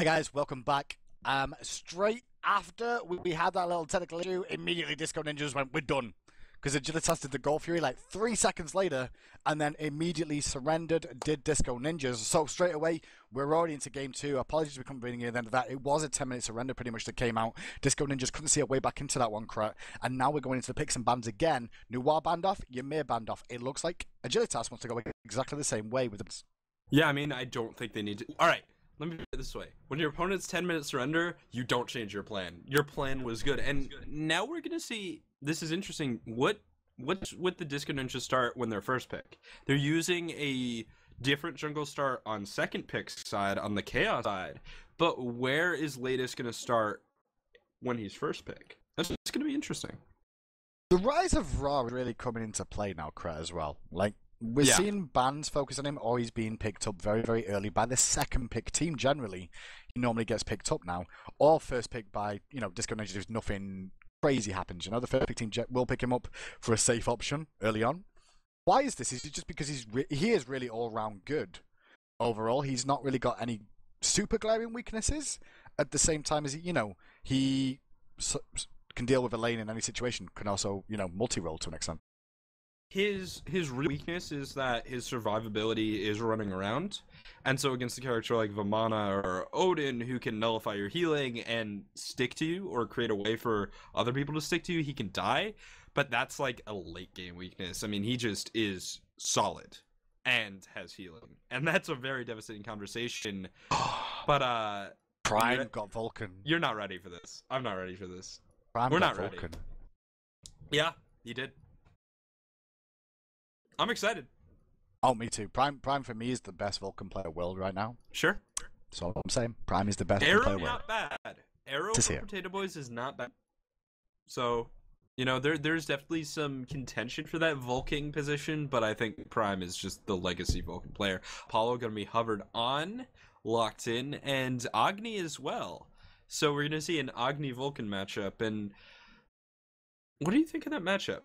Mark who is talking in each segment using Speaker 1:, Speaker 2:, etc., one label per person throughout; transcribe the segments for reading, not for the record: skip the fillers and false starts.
Speaker 1: Hi guys, welcome back. Straight after we had that little technical issue, immediately Disco Ninjas went, we're done. Because Agilitas did the Goal Fury like 3 seconds later, and then immediately surrendered, did Disco Ninjas. So straight away, we're already into game 2. Apologies we couldn't bring you in at that. It was a 10-minute surrender pretty much that came out. Disco Ninjas couldn't see a way back into that one, Krat. And now we're going into the picks and bans again. Noir banned off, Ymir banned off. It looks like Agilitas wants to go exactly the same way with the...
Speaker 2: Yeah, I mean, I don't think they need to... Alright, let me put it this way. When your opponent's 10-minute surrender, you don't change your plan. Your plan was good. And now we're going to see... This is interesting. What's with the Disco Ninja start when they're first pick? They're using a different jungle start on second pick side, on the Chaos side. But where is Latest going to start when he's first pick? That's going to be interesting.
Speaker 1: The rise of Ra is really coming into play now, Krat, as well. Like, we're seeing bans focus on him, or he's being picked up very, very early by the second pick team. Generally, he normally gets picked up now, or first pick by, Disco Ninja. There's nothing crazy happens. The first pick team will pick him up for a safe option early on. Why is this? Is it just because he is really all round good overall? He's not really got any super glaring weaknesses. At the same time as he can deal with a lane in any situation. Can also multi-role to an extent.
Speaker 2: His real weakness is that his survivability is running around, and so against a character like Vamana or Odin, who can nullify your healing and stick to you or create a way for other people to stick to you, he can die, but that's like a late game weakness. I mean, he just is solid and has healing, and that's a very devastating conversation. But
Speaker 1: Prime got Vulcan.
Speaker 2: You're not ready for this. I'm not ready for this.
Speaker 1: We're not ready. Vulcan.
Speaker 2: Yeah, you did. I'm excited.
Speaker 1: Oh, me too. Prime for me is the best Vulcan player in the world right now.
Speaker 2: Sure.
Speaker 1: That's all I'm saying. Prime is the best
Speaker 2: Arrow
Speaker 1: player in the world.
Speaker 2: Not bad. Arrow for Potato Boys is not bad. So, there's definitely some contention for that Vulcan position, but I think Prime is just the legacy Vulcan player. Apollo gonna be hovered on, locked in, and Agni as well. So we're gonna see an Agni Vulcan matchup, and what do you think of that matchup?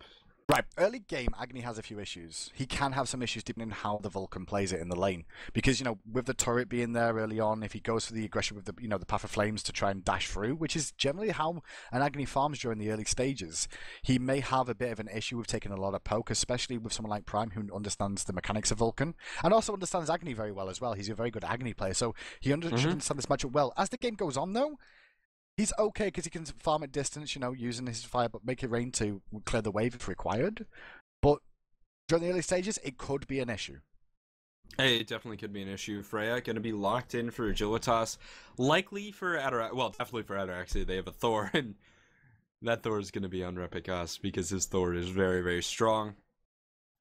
Speaker 1: Right, early game, Agni has a few issues. He can have some issues depending on how the Vulcan plays it in the lane. Because, with the turret being there early on, if he goes for the aggression with the, the Path of Flames to try and dash through, which is generally how an Agni farms during the early stages, he may have a bit of an issue with taking a lot of poke, especially with someone like Prime, who understands the mechanics of Vulcan, and also understands Agni very well as well. He's a very good Agni player, so he should understand this matchup well. As the game goes on, though, he's okay because he can farm at distance, using his fire, but make it rain to clear the wave if required. But during the early stages, it could be an issue.
Speaker 2: Hey, it definitely could be an issue. Freya going to be locked in for Agilitas, likely for Atarax. Well, definitely for Atarax. They have a Thor, and that Thor is going to be on Repikas because his Thor is very, very strong.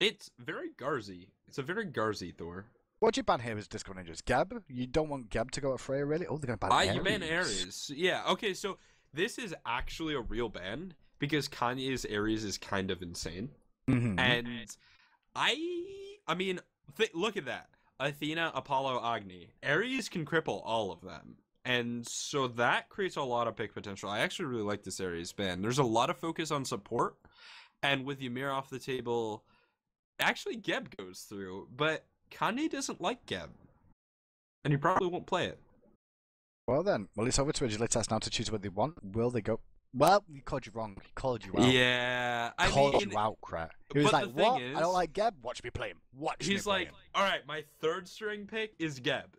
Speaker 2: It's very Garzy. It's a very Garzy Thor.
Speaker 1: What do you ban here is Disco Ninjas? Geb? You don't want Geb to go at Freya, really? Oh, they're going to ban Ares.
Speaker 2: You ban Ares. Yeah, okay, so this is actually a real ban because Kanye's Ares is kind of insane. And I mean, look at that. Athena, Apollo, Agni. Ares can cripple all of them. And so that creates a lot of pick potential. I actually really like this Ares ban. There's a lot of focus on support. And with Ymir off the table, actually Geb goes through, but Kanye doesn't like Geb, and he probably won't play it.
Speaker 1: Well then, it's over to Agilitas now to choose what they want. Will they go? Well, he called you wrong. He called you out.
Speaker 2: Yeah,
Speaker 1: I called you out, Krat. He was like, "What? I don't like Geb. Watch me play him. Watch me play him."
Speaker 2: He's like, "All right, my third string pick is Geb."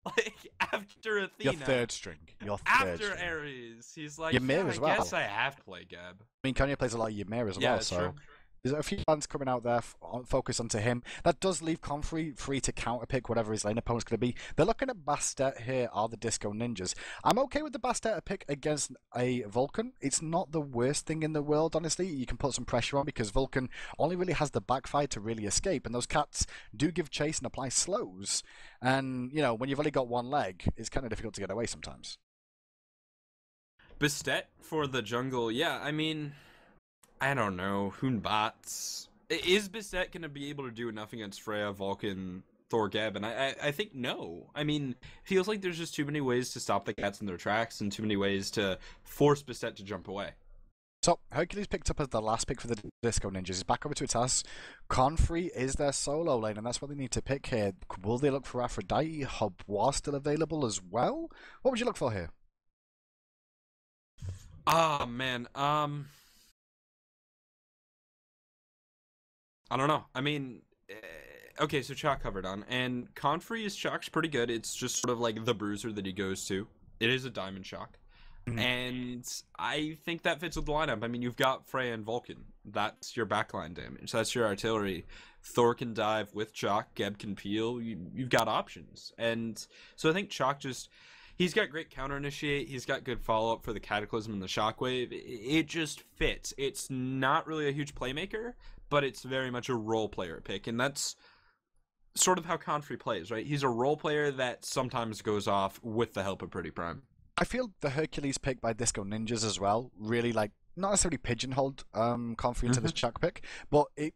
Speaker 2: Like after Athena.
Speaker 1: Your third string.
Speaker 2: After Ares, he's like,
Speaker 1: Ymir as well.
Speaker 2: I guess I have to play Geb.
Speaker 1: I mean, Kanye plays a lot of Ymir as well, so.
Speaker 2: True.
Speaker 1: There's a few plans coming out there, focus onto him. That does leave Comfrey free to counterpick whatever his lane opponent's going to be. They're looking at Bastet here, are the Disco Ninjas. I'm okay with the Bastet pick against a Vulcan. It's not the worst thing in the world, honestly. You can put some pressure on because Vulcan only really has the backfire to really escape. And those cats do give chase and apply slows. And, when you've only got one leg, it's kind of difficult to get away sometimes.
Speaker 2: Bastet for the jungle, yeah, I mean... I don't know. Hoonbots. Is Bastet going to be able to do enough against Freya, Vulcan, Thor, Geb? And I think no. I mean, feels like there's just too many ways to stop the cats in their tracks and too many ways to force Bastet to jump away.
Speaker 1: So, Hercules picked up as the last pick for the Disco Ninjas. He's back over to Agilitas. Confrey is their solo lane, and that's what they need to pick here. Will they look for Aphrodite? Hubwa still available as well? What would you look for here?
Speaker 2: Ah, man. I don't know. I mean, okay, so Chalk covered on, and Confrey Chalk's pretty good. It's just sort of like the bruiser that he goes to. It is a diamond Chalk. And I think that fits with the lineup. I mean, you've got Freya and Vulcan. That's your backline damage. That's your artillery. Thor can dive with Chalk. Geb can peel. You've got options. And so I think Chalk just... He's got great counter initiate. He's got good follow-up for the Cataclysm and the Shockwave. It just fits. It's not really a huge playmaker, but it's very much a role player pick. And that's sort of how Confrey plays, right? He's a role player that sometimes goes off with the help of Pretty Prime.
Speaker 1: I feel the Hercules pick by Disco Ninjas as well really, like, not necessarily pigeonholed Confrey into this Chuck pick, but it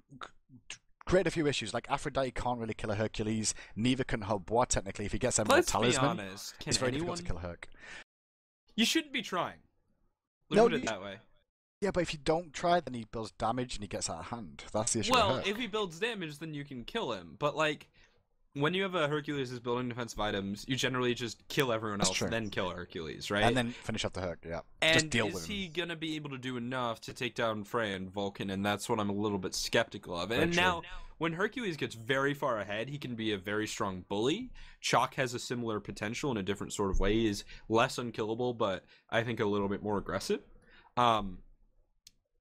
Speaker 1: created a few issues. Like, Aphrodite can't really kill a Hercules, neither can Hubwa technically. If he gets Emerald Talisman, it's very difficult to kill Herc.
Speaker 2: You shouldn't be trying. Look at it that way.
Speaker 1: Yeah, but if you don't try, then he builds damage and he gets out of hand. That's the issue.
Speaker 2: Well, if he builds damage, then you can kill him. But, like, when you have a Hercules who's building defensive items, you generally just kill everyone else, then kill Hercules, right?
Speaker 1: And then finish off the Herc, yeah.
Speaker 2: And
Speaker 1: just deal with him.
Speaker 2: Is he going to be able to do enough to take down Freya and Vulcan? And that's what I'm a little bit skeptical of. And now, when Hercules gets very far ahead, he can be a very strong bully. Chalk has a similar potential in a different sort of way. He's less unkillable, but I think a little bit more aggressive.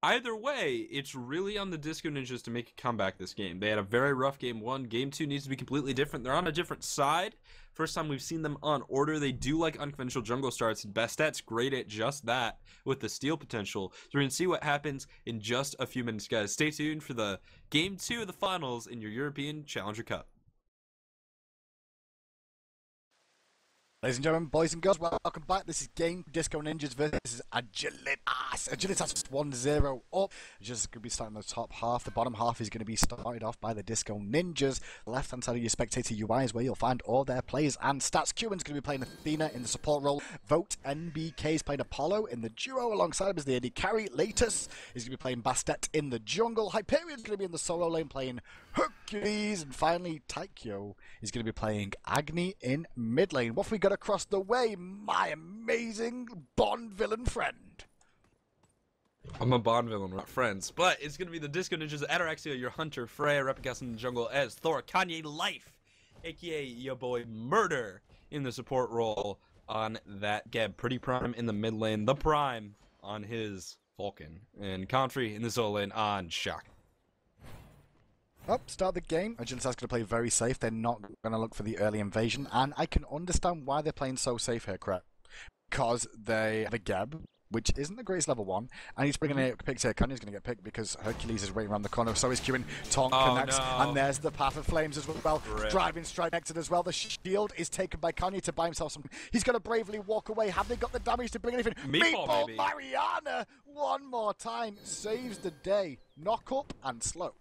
Speaker 2: Either way, it's really on the Disco Ninjas to make a comeback this game. They had a very rough game 1. Game 2 needs to be completely different. They're on a different side. First time we've seen them on order. They do like unconventional jungle starts. Bestet's great at just that with the steal potential. So we're going to see what happens in just a few minutes, guys. Stay tuned for the Game 2 of the finals in your European Challenger Cup.
Speaker 1: Ladies and gentlemen, boys and girls, welcome back. This is Game Disco Ninjas versus Agilitas. Agilitas 1-0 up. Just going to be starting the top half. The bottom half is going to be started off by the Disco Ninjas. The left-hand side of your spectator UI is where you'll find all their players and stats. Cuban's going to be playing Athena in the support role. Vote NBK is playing Apollo in the duo. Alongside him is the AD carry. Latus is going to be playing Bastet in the jungle. Hyperion is going to be in the solo lane playing Hercules. And finally, Taikyo is going to be playing Agni in mid lane. What have we got across the way, my amazing Bond villain friend?
Speaker 2: I'm a Bond villain, we're not friends. But it's going to be the Disco Ninjas, Ataraxia, your Hunter, Freya, Replicas in the jungle as Thor, Kanye Life, aka your boy Murder, in the support role on that Geb. Pretty Prime in the mid lane, the Prime on his Vulcan, and Confrey in the solo lane on Shock.
Speaker 1: Start the game. Agilitas going to play very safe. They're not going to look for the early invasion, and I can understand why they're playing so safe here, correct? Because they have a Geb, which isn't the greatest level 1, and he's bringing a pick here. Kanye's going to get picked because Hercules is waiting around the corner. So is Cuban. Tonk connects, and there's the Path of Flames as well. Driving strike connected as well. The shield is taken by Kanye to buy himself some. He's going to bravely walk away. Have they got the damage to bring anything? Meatball Mariana, one more time, saves the day. Knock up and slow.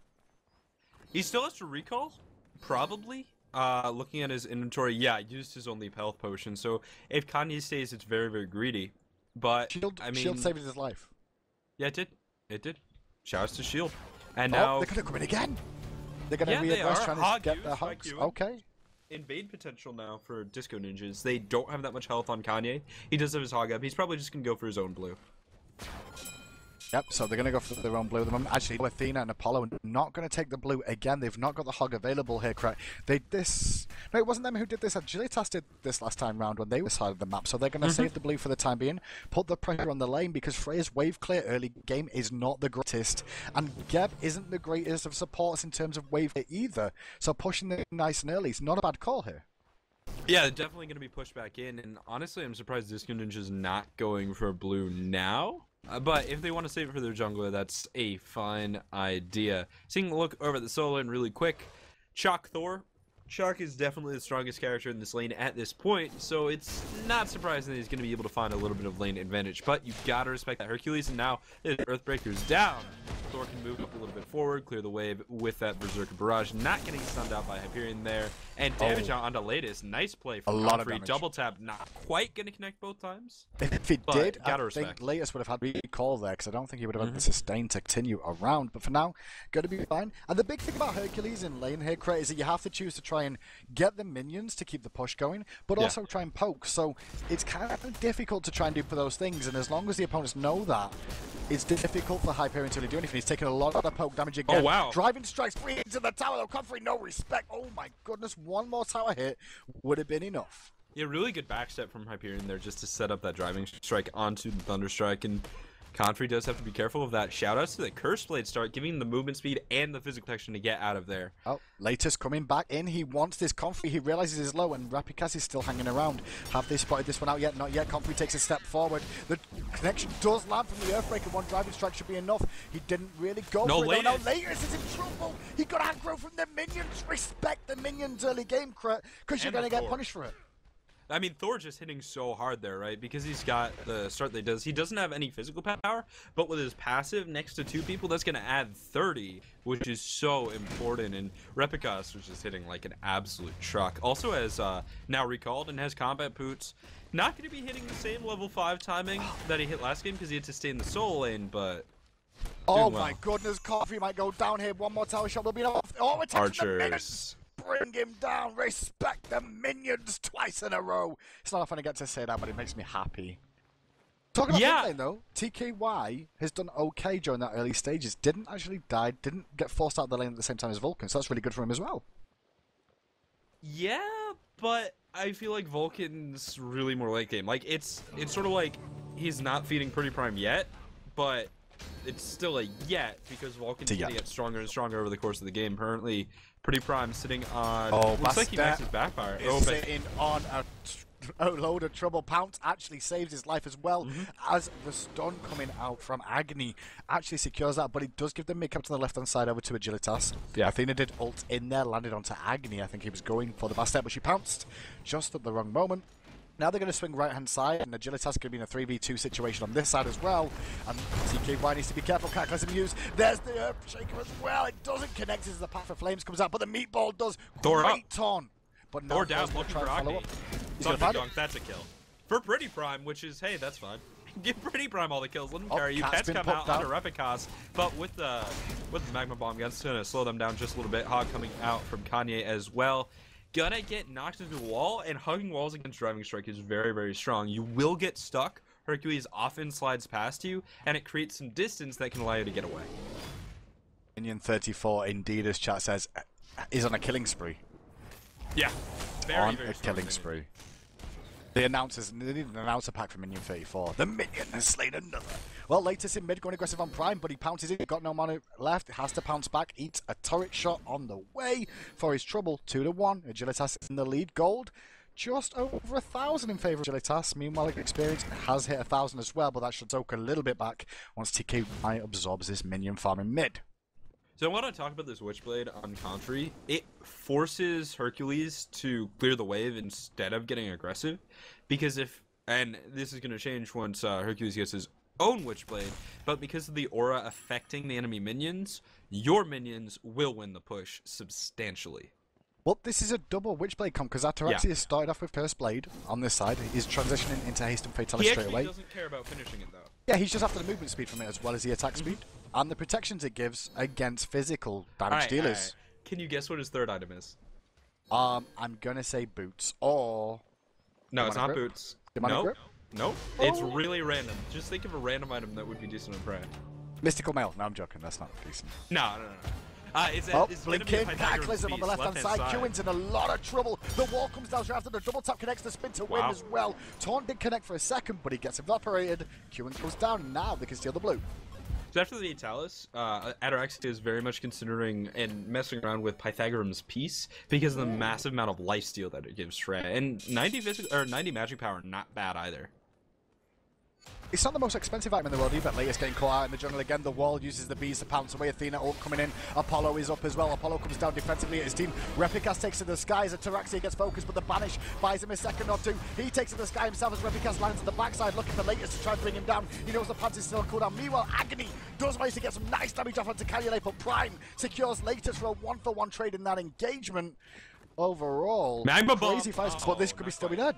Speaker 2: He still has to recall? Probably. Looking at his inventory, yeah, used his only health potion. So if Kanye stays, it's very, very greedy. But
Speaker 1: Shield saved his life.
Speaker 2: Yeah, it did. It did. Shouts to Shield. And now
Speaker 1: they're gonna come in again. They're gonna readjust trying to get their hugs. Okay.
Speaker 2: Invade potential now for Disco Ninjas. They don't have that much health on Kanye. He does have his hog up. He's probably just gonna go for his own blue.
Speaker 1: Yep, so they're going to go for their own blue at the moment. Actually, Athena and Apollo are not going to take the blue again. They've not got the hog available here, correct? No, it wasn't them who did this. Agilitas did this last time round when they were side of the map. So they're going to save the blue for the time being, put the pressure on the lane because Freya's wave clear early game is not the greatest. And Geb isn't the greatest of supports in terms of wave clear either. So pushing them nice and early is not a bad call here.
Speaker 2: Yeah, definitely going to be pushed back in. And honestly, I'm surprised Disco Ninja's not going for blue now. But if they want to save it for their jungler, that's a fine idea. Taking a look over at the solo lane really quick. Chalk Thor. Chalk is definitely the strongest character in this lane at this point, so it's not surprising that he's going to be able to find a little bit of lane advantage. But you've got to respect that Hercules, and now Earthbreaker's down. Thor can move up a little bit forward, clear the wave with that Berserker Barrage, not getting stunned out by Hyperion there. And damage onto Latest. Nice play from Comfrey. Double tap, not quite going to connect both times.
Speaker 1: If he did, I think Latest would have had recall there, because I don't think he would have had the sustain to continue around. But for now, going to be fine. And the big thing about Hercules in lane here, Crit, is that you have to choose to try and get the minions to keep the push going, but also try and poke. So it's kind of difficult to try and do for those things, and as long as the opponents know that, it's difficult for Hyperion to really do anything. He's taking a lot of the poke damage again.
Speaker 2: Oh, wow.
Speaker 1: Driving strikes free into the tower, though. Comfrey, no respect. Oh, my goodness. One more tower hit would have been enough.
Speaker 2: Yeah, really good backstep from Hyperion there just to set up that driving strike onto the Thunder Strike, and Comfrey does have to be careful of that. Shoutouts to the Curse Blade start, giving him the movement speed and the physical protection to get out of there. Oh,
Speaker 1: Latest coming back in. He wants this Comfrey. He realizes he's low, and Rapikas is still hanging around. Have they spotted this one out yet? Not yet. Comfrey takes a step forward. The connection does land from the Earthbreaker. One driving strike should be enough. He didn't really go for it. No, Latest is in trouble. He got aggro from the minions. Respect the minions early game, because you're going to get punished for it.
Speaker 2: I mean, Thor just hitting so hard there, right? Because he's got the start that he does. He doesn't have any physical power, but with his passive next to two people, that's going to add 30, which is so important. And Repikas was just hitting like an absolute truck. Also has now recalled and has combat boots. Not going to be hitting the same level 5 timing that he hit last game because he had to stay in the solo lane, but...
Speaker 1: Oh my goodness, Coffee might go down here. One more tower shot will be off. Oh,
Speaker 2: Archers.
Speaker 1: Bring him down. Respect the minions twice in a row. It's not often I get to say that, but it makes me happy. Talking about mid lane, though, TKY has done okay during that early stages. Didn't actually die, didn't get forced out of the lane at the same time as Vulcan, so that's really good for him as well.
Speaker 2: Yeah, but I feel like Vulcan's really more late game. Like, it's sort of like he's not feeding Pretty Prime yet, but it's still a yet because Vulcan's going to get stronger and stronger over the course of the game. Currently, Pretty Prime sitting on... looks like he maxes backfire.
Speaker 1: Sitting on a load of trouble. Pounce actually saves his life as well as the stun coming out from Agni actually secures that, but it does give the mid-cap to the left-hand side over to Agilitas. Yeah, Athena did ult in there, landed onto Agni. I think he was going for the best step, but she pounced just at the wrong moment. Now they're going to swing right-hand side, and Agilitas is going to be in a 3v2 situation on this side as well. And TKY needs to be careful, can't let him use. There's the Earthshaker as well. It doesn't connect as the Path of Flames comes out, but the Meatball does. Great ton. But
Speaker 2: Thor down, looking for Agni. That's a kill. For Pretty Prime, which is, hey, that's fine. Give Pretty Prime all the kills. Let him carry you. Pets come out under Repikas, but with the Magma Bomb, that's going to slow them down just a little bit. Hog coming out from Kanye as well. Gonna get knocked into the wall, and hugging walls against Driving Strike is very, very strong. You will get stuck. Hercules often slides past you, and it creates some distance that can allow you to get away.
Speaker 1: Minion 34, indeed, as chat says, is on a killing spree.
Speaker 2: Yeah, very
Speaker 1: killing spree. The announcers, they need an announcer pack for Minion 34. The Minion has slain another. Well, Latest in mid, going aggressive on Prime, but he pounces it. Got no mana left. Has to pounce back. Eats a turret shot on the way for his trouble. 2-1. Agilitas in the lead. Gold just over 1,000 in favour of Agilitas. Meanwhile, Experience has hit 1,000 as well, but that should soak a little bit back once TKY absorbs this Minion farm in mid.
Speaker 2: So I want to talk about this Witchblade on Comfrey. It forces Hercules to clear the wave instead of getting aggressive, because and this is going to change once Hercules gets his own Witchblade, but because of the aura affecting the enemy minions, your minions will win the push substantially.
Speaker 1: Well, this is a double Witchblade comp, because Ataraxia started off with Curse Blade on this side. He's transitioning into Haste and Fatality straight away.
Speaker 2: He doesn't care about finishing it, though.
Speaker 1: Yeah, he's just after the movement speed from it as well as the attack speed. And the protections it gives against physical damage dealers.
Speaker 2: Can you guess what his third item is?
Speaker 1: I'm gonna say boots or...
Speaker 2: No, it's not boots.
Speaker 1: Nope.
Speaker 2: Nope. It's really random. Just think of a random item that would be decent on Prey.
Speaker 1: Mystical Mail. No, I'm joking. That's not decent.
Speaker 2: No. It's
Speaker 1: Blinking Cataclysm on the left-hand side. Qin's in a lot of trouble. The wall comes down straight after the double tap connects the spin to win as well. Taunt did connect for a second, but he gets evaporated. Qin goes down. Now they can steal the blue.
Speaker 2: So after the Italis, Ataraxia is very much considering and messing around with Pythagorean's Piece because of the massive amount of lifesteal that it gives Shreya. And 90 magic power, not bad either.
Speaker 1: It's not the most expensive item in the world either. Latest getting caught out in the jungle again. The wall uses the bees to pounce away. Athena ult coming in. Apollo is up as well. Apollo comes down defensively at his team. Replicas takes to the sky as Ataraxia gets focused, but the banish buys him a second or two. He takes to the sky himself as Replicas lands at the backside, looking for Latest to try and bring him down. He knows the pants is still on cooldown. Meanwhile, Agony does manage to get some nice damage off onto Kanyale, but Prime secures Latest for a 1-for-1 trade in that engagement. Overall,
Speaker 2: Magma
Speaker 1: crazy
Speaker 2: bomb.
Speaker 1: fights, but this could be still be dead.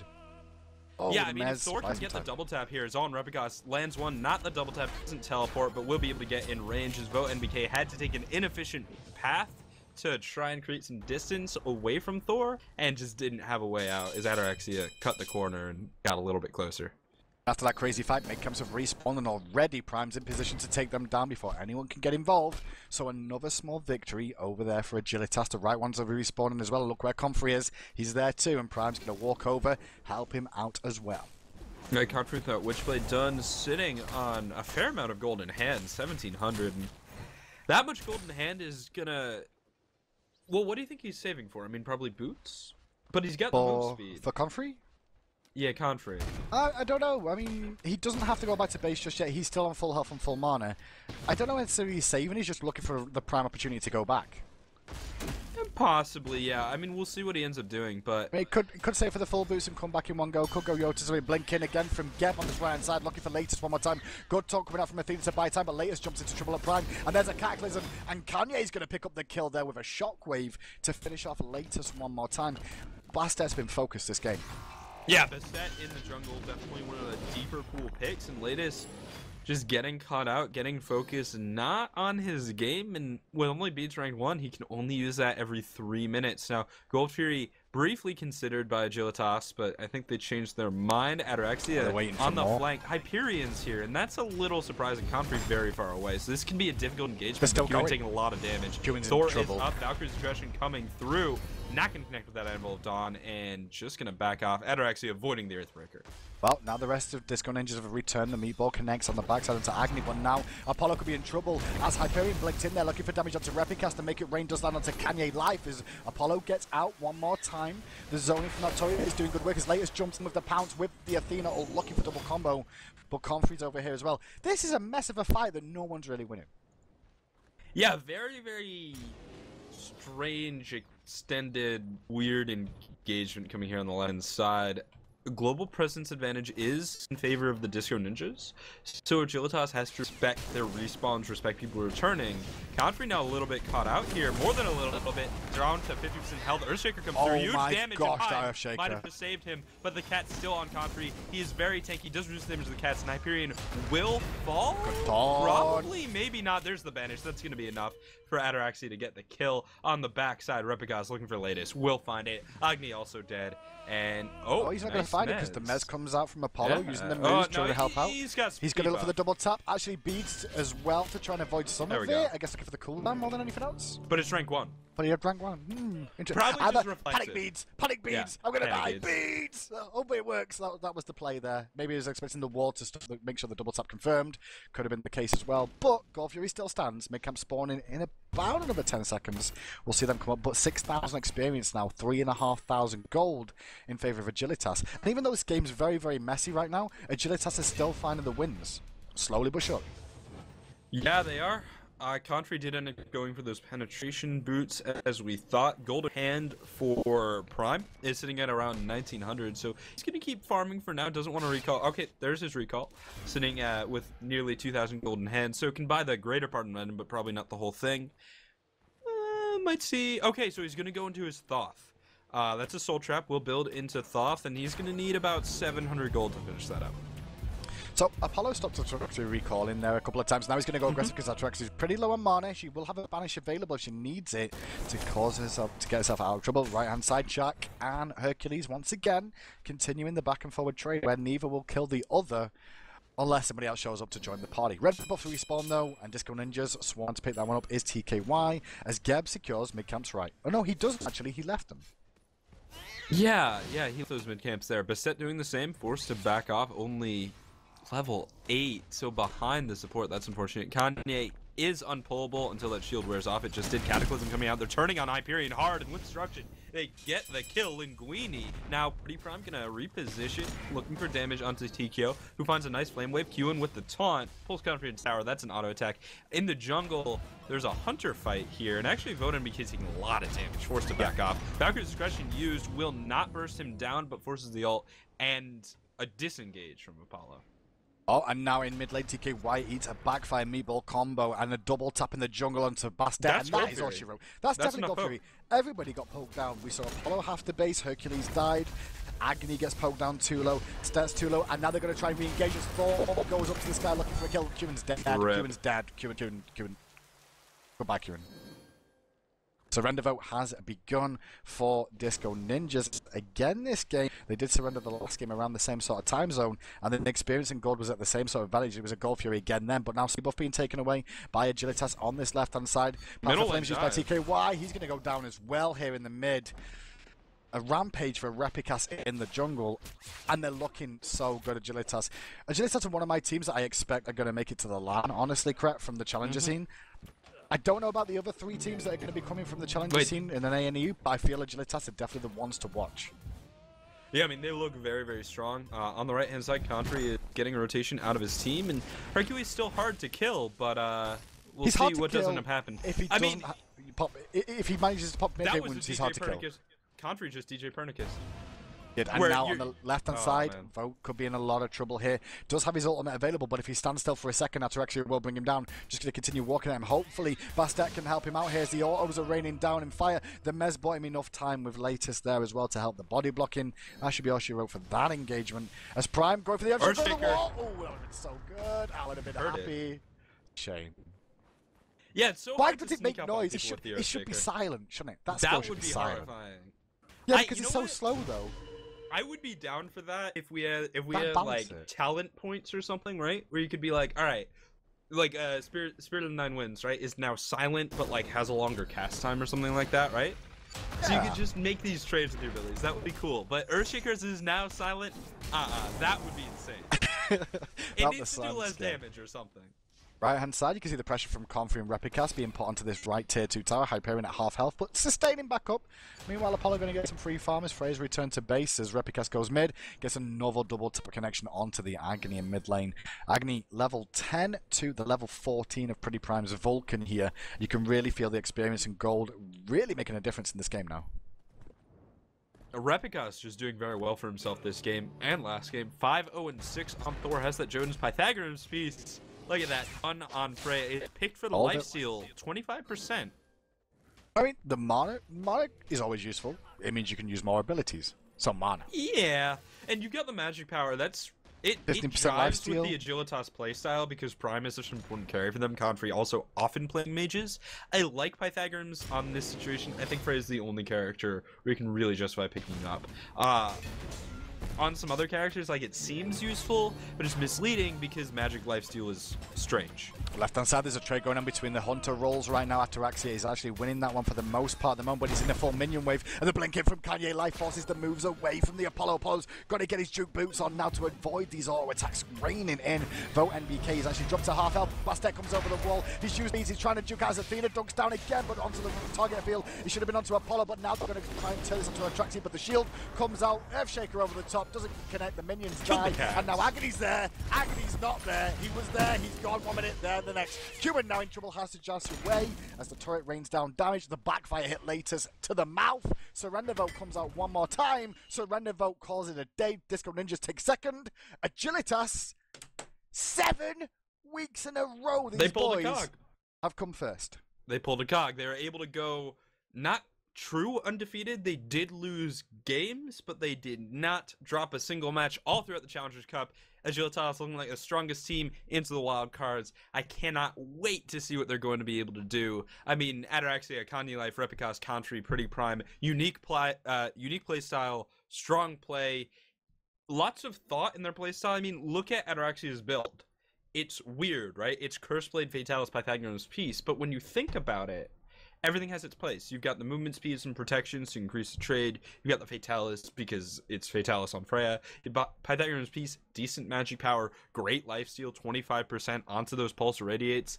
Speaker 1: Oh,
Speaker 2: yeah, I mean, if Thor can get the double tap here, Zal and Replicas lands one, not the double tap, doesn't teleport, but will be able to get in range. His Vote NBK had to take an inefficient path to try and create some distance away from Thor, and just didn't have a way out, as Ataraxia cut the corner and got a little bit closer.
Speaker 1: After that crazy fight, mid camps have respawned and already Prime's in position to take them down before anyone can get involved. So another small victory over there for Agilitas. The right ones are respawning as well. Look where Comfrey is. He's there too, and Prime's going to walk over, help him out as well.
Speaker 2: Right, Comfrey without Witchblade done, sitting on a fair amount of gold in hand, 1,700. And that much gold in hand is going to... Well, what do you think he's saving for? I mean, probably boots? But he's got the move speed.
Speaker 1: For Comfrey?
Speaker 2: Yeah, Comfrey.
Speaker 1: I don't know. I mean, he doesn't have to go back to base just yet. He's still on full health and full mana. I don't know necessarily he's saving. He's just looking for the prime opportunity to go back.
Speaker 2: Possibly, yeah. I mean, we'll see what he ends up doing, but...
Speaker 1: I mean, could save for the full boost and come back in one go. Could go Yota's away. Blink in again from Geb on his right-hand side, looking for Latest one more time. Good talk coming out from Athena to buy time, but Latest jumps into trouble at Prime. And there's a Cataclysm, and Kanye's going to pick up the kill there with a Shockwave to finish off Latest one more time. Bastet's been focused this game.
Speaker 2: Yeah, Bastet in the jungle, definitely one of the deeper pool picks, and Latest just getting caught out, getting focused, not on his game, and with only beats ranked 1, he can only use that every 3 minutes. Now, Gold Fury briefly considered by Agilitas, but I think they changed their mind. Ataraxia on the flank. Hyperion's here, and that's a little surprising. Comfrey very far away, so this can be a difficult engagement.
Speaker 1: Still
Speaker 2: taking a lot of damage.
Speaker 1: Thor
Speaker 2: is up, Valkyrie's aggression coming through. Not going to connect with that Anvil of Dawn, and just going to back off. Ataraxia avoiding the Earthbreaker.
Speaker 1: Well, now the rest of Disco Ninjas have returned. The meatball connects on the backside into Agni, but now Apollo could be in trouble as Hyperion blinked in there looking for damage onto Replicas to make it rain. Does land onto Kanye Life as Apollo gets out one more time. The zoning from that turret is doing good work as Latest jumps in with the pounce with the Athena ult, looking for double combo, but Comfrey's over here as well. This is a mess of a fight that no one's really winning.
Speaker 2: Yeah, very, very strange, extended, weird engagement coming here on the left-hand side. Global presence advantage is in favor of the Disco Ninjas, so Agilitas has to respect their respawns, respect people returning. Comfrey now a little bit caught out here, more than a little bit, down to 50% health. Earthshaker comes through, huge damage.
Speaker 1: Gosh, Earthshaker
Speaker 2: might have just saved him, but the cat's still on Comfrey. He is very tanky, does reduce damage to the cats, and Hyperion will fall? Probably, maybe not. There's the banish, that's going to be enough for Ataraxia to get the kill on the backside. Replicas looking for Latest, will find it. Agni also dead, and
Speaker 1: he's not going to find it because the Mez comes out from Apollo using the moves trying to help out. He's going to look for the double tap. Actually, Beads as well to try and avoid some of it. I guess looking for the cooldown more than anything else.
Speaker 2: But it's rank 1.
Speaker 1: But he had rank 1.
Speaker 2: Probably just reflects
Speaker 1: Panic Beads! Panic Beads! Yeah, I'm going to die! Beads! Hopefully it works. That was the play there. Maybe he was expecting the wall to make sure the double tap confirmed. Could have been the case as well. But Gold Fury still stands. Mid-camp spawning in about another 10 seconds. We'll see them come up. But 6,000 experience now. 3,500 gold in favour of Agilitas. And even though this game's very, very messy right now, Agilitas is still finding the wins. Slowly but surely.
Speaker 2: Yeah, they are. Comfrey did end up going for those penetration boots as we thought. Golden hand for Prime is sitting at around 1,900, so he's going to keep farming for now. Doesn't want to recall. Okay, there's his recall, sitting with nearly 2,000 golden hands, so can buy the greater part of momentum, but probably not the whole thing. Might see. Okay, so he's going to go into his Thoth. That's a soul trap. We'll build into Thoth, and he's going to need about 700 gold to finish that up.
Speaker 1: So Apollo stopped to recall in there a couple of times. Now he's going to go aggressive because Atrax is pretty low on mana. She will have a banish available if she needs it to cause herself to get herself out of trouble. Right hand side, Jack and Hercules once again continuing the back and forward trade where neither will kill the other unless somebody else shows up to join the party. Red buff respawn though, and Disco Ninjas sworn to pick that one up is TKY as Geb secures mid camp's right. Oh no, he doesn't actually. He left them.
Speaker 2: Yeah, he left those mid camps there. Bastet doing the same, forced to back off. Only level 8, so behind the support. That's unfortunate. Kanye is unpullable until that shield wears off. It just did. Cataclysm coming out. They're turning on Hyperion hard, and with destruction, they get the kill. Linguini now Pretty Prime gonna reposition, looking for damage onto TKO, who finds a nice flame wave. Qin with the taunt, pulls Confidence Tower. That's an auto attack. In the jungle, there's a Hunter fight here, and actually Voden be taking a lot of damage, forced to back off. Valkyrie's Discretion used will not burst him down, but forces the ult and a disengage from Apollo.
Speaker 1: Oh, and now in mid lane, TKY eats a backfire meatball combo and a double tap in the jungle onto Bastet, and that is all she wrote. That's definitely God Fury. Everybody got poked down. We saw Apollo half the base, Hercules died, Agony gets poked down too low, Stats too low, and now they're going to try and re-engage as Thor goes up to the sky looking for a kill. Qin's dead. Qin's dead. Qin. Goodbye, Qin. Surrender vote has begun for Disco Ninjas. Again this game, they did surrender the last game around the same sort of time zone, and then the experience in gold was at the same sort of advantage. It was a Gold Fury again then, but now buff being taken away by Agilitas on this left-hand side. Middle Flames used by TKY. He's going to go down as well here in the mid. A rampage for Repicas in the jungle, and they're looking so good, Agilitas. Agilitas are one of my teams that I expect are going to make it to the LAN, honestly, Kret, from the Challenger scene. I don't know about the other 3 teams that are going to be coming from the Challenger scene in an ANEU, but I feel Agilitas are definitely the ones to watch.
Speaker 2: Yeah, I mean, they look very, very strong. On the right-hand side, Contri is getting a rotation out of his team, and Hercules is still hard to kill, but we'll see what does end up happening.
Speaker 1: If he if he manages to pop mid wounds, he's hard to kill.
Speaker 2: Contri just DJ Pernicus.
Speaker 1: And now on the left-hand side, Vote could be in a lot of trouble here. Does have his ultimate available, but if he stands still for a second, Ataraxia will bring him down. Just going to continue walking at him. Hopefully, Bastet can help him out here as the autos are raining down in fire. The Mez bought him enough time with latest there as well to help the body blocking. That should be all she wrote for that engagement. As Prime going for the edge of the wall. Oh, that would have been so good. I would have been happy. Shame.
Speaker 2: Yeah, it's so
Speaker 1: Why
Speaker 2: hard
Speaker 1: does
Speaker 2: to
Speaker 1: it make
Speaker 2: sneak up
Speaker 1: noise?
Speaker 2: on people
Speaker 1: It should be silent, shouldn't it?
Speaker 2: That would be horrifying.
Speaker 1: Yeah, because it's so slow though.
Speaker 2: I would be down for that if we had like talent points or something, right? Where you could be like, all right, like Spirit of the Nine Winds, right, is now silent but like has a longer cast time or something like that, right? Yeah. So you could just make these trades with your abilities. That would be cool. But Earthshakers is now silent. That would be insane. It needs to do less damage or something.
Speaker 1: Right-hand side, you can see the pressure from Comfrey and Repicas being put onto this right tier 2 tower. Hyperion at half health, but sustaining back up. Meanwhile, Apollo going to get some free farmers. Fraser return to base as Repicas goes mid. Gets another double tap connection onto the Agony in mid lane. Agony level 10 to the level 14 of Pretty Prime's Vulcan here. You can really feel the experience in gold really making a difference in this game now.
Speaker 2: Repicas just doing very well for himself this game and last game. 5-0-6 on Thor. Has that Jones Pythagoras piece. Look at that. One on Freya. It's picked for the lifesteal. 25%.
Speaker 1: I mean, the mana is always useful. It means you can use more abilities. So mana.
Speaker 2: Yeah. And you've got the magic power. That's it jives with the Agilitas playstyle because Prime is such an important carry for them. Confrey also often playing mages. I like Pythagoras on this situation. I think Freya is the only character where you can really justify picking up. On some other characters, like, it seems useful, but it's misleading because magic lifesteal is strange.
Speaker 1: Left-hand side, there's a trade going on between the Hunter roles right now. Ataraxia is actually winning that one for the most part at the moment, but he's in the full minion wave, and the blinking from Kanye Life forces the moves away from the Apollo. Apollo's got to get his juke boots on now to avoid these auto attacks raining in. Vote NBK is actually dropped to half health. Bastet comes over the wall. He's used these. He's trying to juke out as Athena. Dunks down again, but onto the target field. He should have been onto Apollo, but now they're going to try and turn this into Ataraxia, but the shield comes out. Earthshaker over the top. Doesn't connect. The minions die, and now Agony's there. Agony's not there. He was there. He's gone 1 minute there. The next. Qin now in trouble, has to just away as the turret rains down damage. The backfire hit latest to the mouth. Surrender vote comes out one more time. Surrender vote calls it a day. Disco Ninjas take second. Agilitas, 7 weeks in a row. These boys have come first.
Speaker 2: They pulled a cog. They were able to go not true undefeated. They did lose games, but they did not drop a single match all throughout the Challengers Cup. Agilitas looking like the strongest team into the wild cards. I cannot wait to see what they're going to be able to do. I mean, Ataraxia, Kanye Life, Repicas, Contri, Pretty Prime, unique play style, strong play, lots of thought in their play style. I mean, look at Ataraxia's build. It's weird, right? It's Curse Blade, Fatalis, Pythagoras Piece, but when you think about it, everything has its place. You've got the movement speeds and protections to increase the trade. You've got the Fatalis because it's Fatalis on Freya. Pythagoras Piece, decent magic power, great lifesteal, 25% onto those Pulse Irradiates.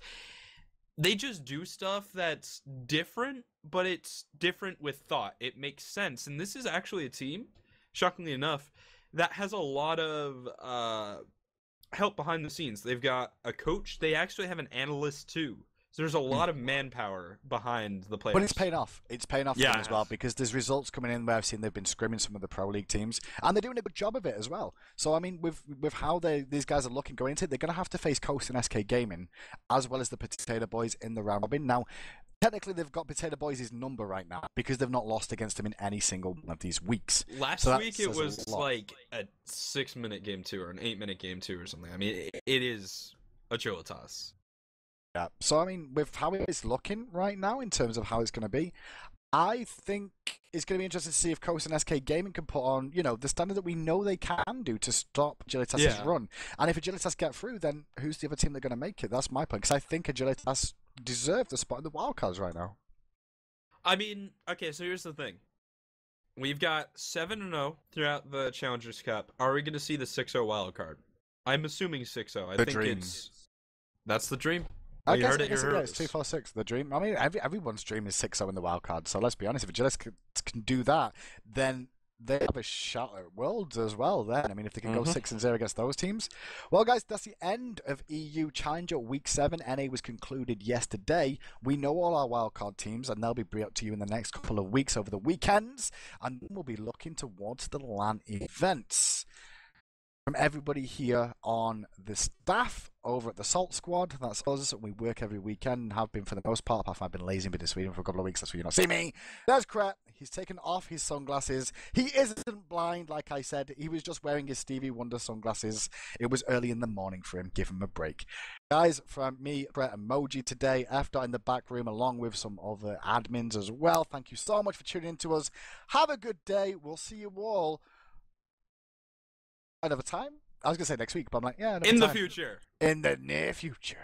Speaker 2: they just do stuff that's different, but it's different with thought. It makes sense. And this is actually a team, shockingly enough, that has a lot of help behind the scenes. They've got a coach. They actually have an analyst too. So there's a lot of manpower behind the players.
Speaker 1: But it's paying off. It's paying off for them as well, because there's results coming in where I've seen they've been scrimming some of the Pro League teams, and they're doing a good job of it as well. So, I mean, with how these guys are looking going into it, they're going to have to face Coast and SK Gaming, as well as the Potato Boys in the round robin. Now, technically, they've got Potato Boys' number right now, because they've not lost against him in any single one of these weeks.
Speaker 2: Last week, it was like a 6-minute game 2 or an 8-minute game 2 or something. I mean, it is Agilitas.
Speaker 1: Yeah. So, I mean, with how it's looking right now in terms of how it's going to be, I think it's going to be interesting to see if Coast and SK Gaming can put on, the standard that we know they can do to stop Agilitas' run. And if Agilitas get through, then who's the other team that's going to make it? That's my point, because I think Agilitas deserve the spot in the wildcards right now.
Speaker 2: I mean, okay, so here's the thing. We've got 7-0 throughout the Challengers Cup. Are we going to see the 6-0 wildcard? I'm assuming 6-0. I think
Speaker 1: dream.
Speaker 2: That's the dream.
Speaker 1: I guess it's 2-4-6, the dream. I mean, everyone's dream is 6-0 in the wild card. So let's be honest, if Agilitas can do that, then they have a shot at Worlds as well. Then, I mean, if they can go 6-0 against those teams. Well, guys, that's the end of EU Challenger Week 7. NA was concluded yesterday. We know all our wildcard teams, and they'll be brought to you in the next couple of weeks over the weekends, and we'll be looking towards the LAN events. From everybody here on the staff over at the Salt Squad, that's us. We work every weekend and have been for the most part. Apart from I've been lazy and been in Sweden for a couple of weeks, that's why you not see me. That's correct. He's taken off his sunglasses. He isn't blind, like I said. He was just wearing his Stevie Wonder sunglasses. It was early in the morning for him. Give him a break. Guys, from me, Brett Emoji today, F-Dot in the back room, along with some other admins as well. Thank you so much for tuning in to us. Have a good day. We'll see you all another time. I was going to say next week, but I'm like, yeah,
Speaker 2: in the future.
Speaker 1: In the near future.